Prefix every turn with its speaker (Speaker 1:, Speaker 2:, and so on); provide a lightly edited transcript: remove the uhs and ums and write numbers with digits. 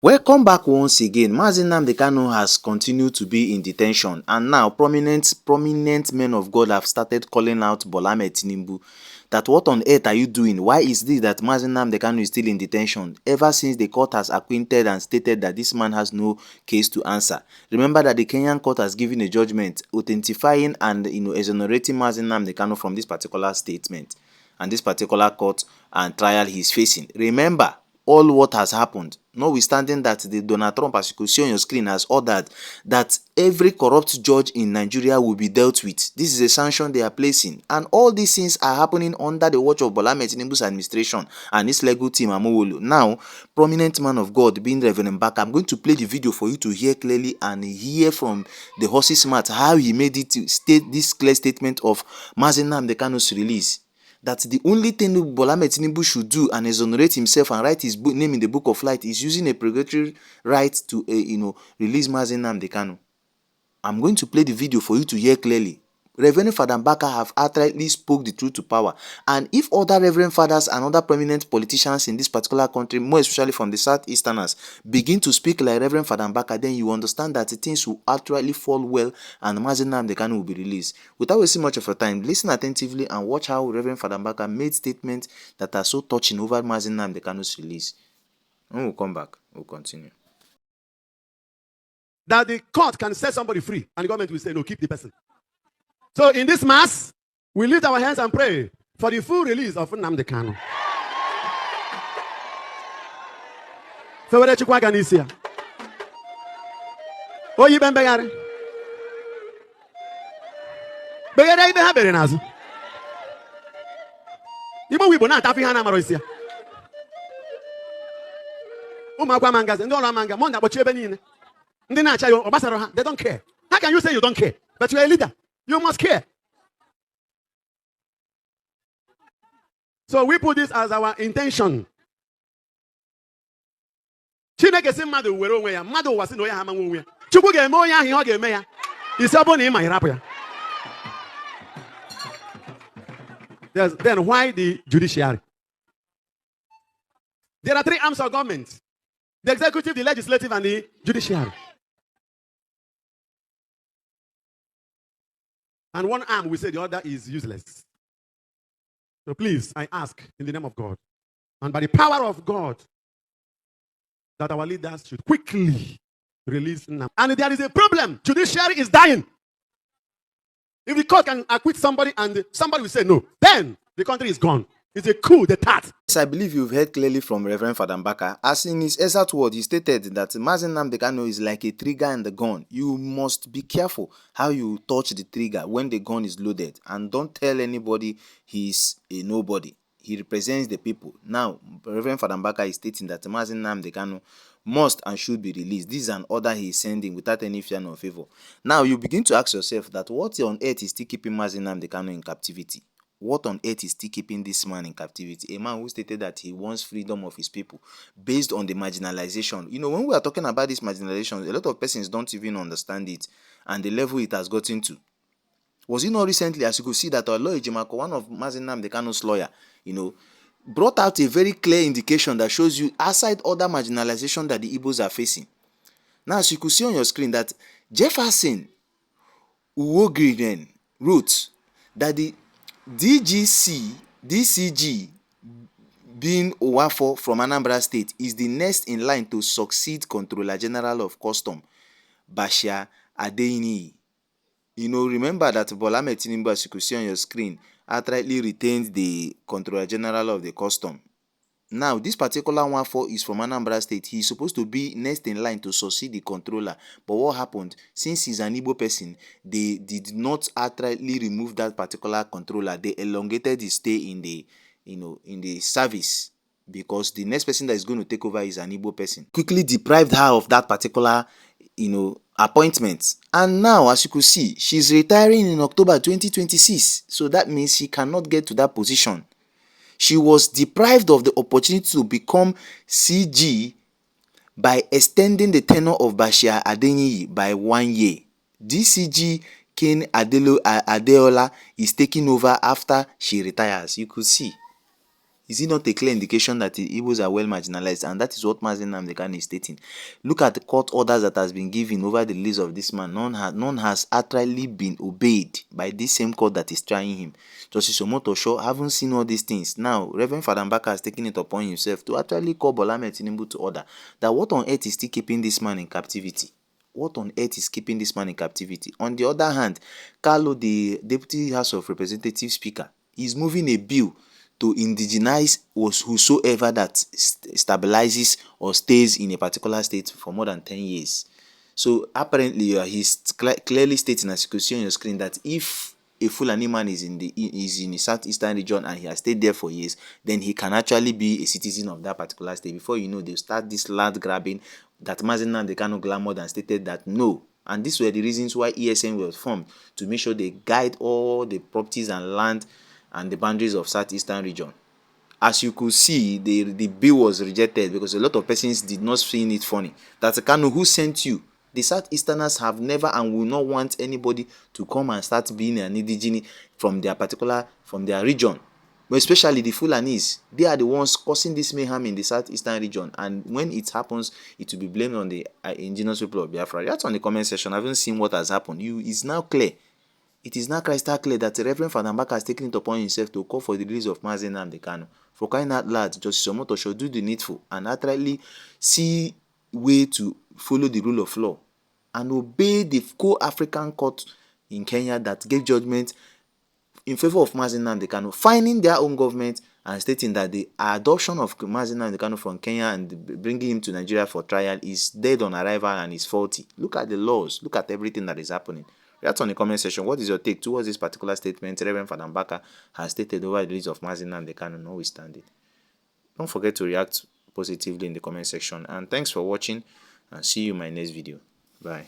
Speaker 1: Welcome back once again. Nnamdi Kanu has continued to be in detention, and now prominent men of God have started calling out Bola Ahmed Tinubu that what on earth are you doing? Why is this that Nnamdi Kanu is still in detention ever since the court has acquainted and stated that this man has no case to answer? Remember that the Kenyan court has given a judgment authentifying and exonerating Nnamdi Kanu from this particular statement and this particular court and trial he is facing. Remember all what has happened, notwithstanding that the Donald Trump, as you could see on your screen, has ordered that every corrupt judge in Nigeria will be dealt with. This is a sanction they are placing, and all these things are happening under the watch of Bola Ahmed Tinubu's administration and his legal team Amowolo. Now, prominent man of God being Reverend Baka, I'm going to play the video for you to hear clearly and hear from the horse's mouth how he made it to state this clear statement of Nnamdi Kanu's release. That the only thing Bola Ahmed Tinubu should do and exonerate himself and write his name in the book of light is using a purgatory right to release Nnamdi Kanu. I'm going to play the video for you to hear clearly. Reverend Father Baka have outrightly spoke the truth to power, and if other Reverend Fathers and other prominent politicians in this particular country, more especially from the Southeasterners, begin to speak like Reverend Father Baka, then you understand that things will outrightly fall well and Nnamdi Kanu will be released. Without wasting much of your time, listen attentively and watch how Reverend Father Baka made statements that are so touching over Nnamdi Kanu's release. When we come back, we'll continue.
Speaker 2: That the court can set somebody free and the government will say, no, keep the person. So in this mass, we lift our hands and pray for the full release of Nnamdi Kanu. Fewere chukwa ganisia. Oyi ben begari. Begari ibe ha bere nazu. Igbo wibo na tafi ha na maro isia. Ụmụakwa mangazi, ndị ọrụ manga, mọ na-akpọchi ebe niile. Ndị na-acha yo, ọgbasara ha, they don't care. How can you say you don't care? But you're a leader. You must care. So we put this as our intention. Chineke si mmadụ were onwe ya, mmadụ ụwa si na onye ha manwe onwe ya. Chukwu ga-eme onye ahụ ihe ọ ga-eme ya. Isi ọ bụ na ị ma ịrapụ ya. Then why the judiciary? There are three arms of government: the executive, the legislative, and the judiciary. And one arm, we say the other is useless. So please, I ask in the name of God and by the power of God that our leaders should quickly release Nnamdi. And there is a problem. Judiciary is dying. If the court can acquit somebody and somebody will say no, then the country is gone. It's a coup d'etat.
Speaker 1: Yes, I believe you've heard clearly from Reverend Father Baka. As in his exact word, he stated that Nnamdi Kanu is like a trigger and the gun. You must be careful how you touch the trigger when the gun is loaded, and don't tell anybody he's a nobody. He represents the people. Now, Reverend Father Baka is stating that Nnamdi Kanu must and should be released. This is an order he is sending without any fear nor favor. Now, you begin to ask yourself that what on earth is still keeping Nnamdi Kanu in captivity? What on earth is still keeping this man in captivity? A man who stated that he wants freedom of his people based on the marginalization. You know, when we are talking about this marginalization, a lot of persons don't even understand it and the level it has gotten to. Was it not recently, as you could see, that our lawyer Jimako, one of Nnamdi Kanu's lawyer, brought out a very clear indication that shows you, aside other marginalization that the Igbos are facing. Now, as you could see on your screen, that Jefferson Uwogrigen wrote that the DCG being Owafo from Anambra State is the next in line to succeed Controller General of Custom, Bashir Adeyini. Remember that Bola Ahmed Tinubu, as you could see on your screen, outrightly retained the Controller General of the Custom. Now, this particular Owafo is from Anambra State. He's supposed to be next in line to succeed the controller. But what happened? Since he's an Igbo person, they did not outrightly remove that particular controller. They elongated his stay in the service because the next person that is going to take over is an Igbo person. Quickly deprived her of that particular, appointment. And now, as you could see, she's retiring in October 2026. So that means she cannot get to that position. She was deprived of the opportunity to become CG by extending the tenure of Bashir Adeyini by 1 year. DCG Ken Adeola is taking over after she retires. You could see. Is it not a clear indication that the Igbos are well marginalized? And that is what Mazi Nnamdi Kanu is stating. Look at the court orders that has been given over the release of this man. None has actually been obeyed by this same court that is trying him. Justice Omotosho haven't seen all these things. Now, Reverend Father Baka has taken it upon himself to actually call Bola Ahmed Tinubu to order. That what on earth is still keeping this man in captivity? What on earth is keeping this man in captivity? On the other hand, Carlo, the Deputy House of Representatives Speaker, is moving a bill to indigenize whosoever that stabilizes or stays in a particular state for more than 10 years. So apparently he's clearly stating, as you can see on your screen, that if a Fulani man is in the southeastern region and he has stayed there for years, then he can actually be a citizen of that particular state. Before you know, they'll start this land grabbing that Mazi Nnamdi Kanu glamored and stated that no. And these were the reasons why ESN was formed, to make sure they guide all the properties and land and the boundaries of southeastern region. As you could see, the bill was rejected because a lot of persons did not find it funny. That's Kanu, who sent you? The Southeasterners have never and will not want anybody to come and start being an indigene from their region. But especially the Fulanis, they are the ones causing this mayhem in the southeastern region. And when it happens, it will be blamed on the indigenous people of Biafra. That's on the comment section. I haven't seen what has happened. It's now clear. It is now crystal clear that the Reverend Father Baka has taken it upon himself to call for the release of Mazi Nnamdi Kanu. For crying out loud, Justice Omotosho should do the needful and actually see way to follow the rule of law and obey the co-African court in Kenya that gave judgment in favor of Mazi Nnamdi Kanu, finding their own government and stating that the adoption of Mazi Nnamdi Kanu from Kenya and bringing him to Nigeria for trial is dead on arrival and is faulty. Look at the laws. Look at everything that is happening. Write on the comment section, what is your take towards this particular statement Reverend Father Baka has stated over the release of Mazi Nnamdi Kanu, notwithstanding. Don't forget to react positively in the comment section. And thanks for watching, and see you in my next video. Bye.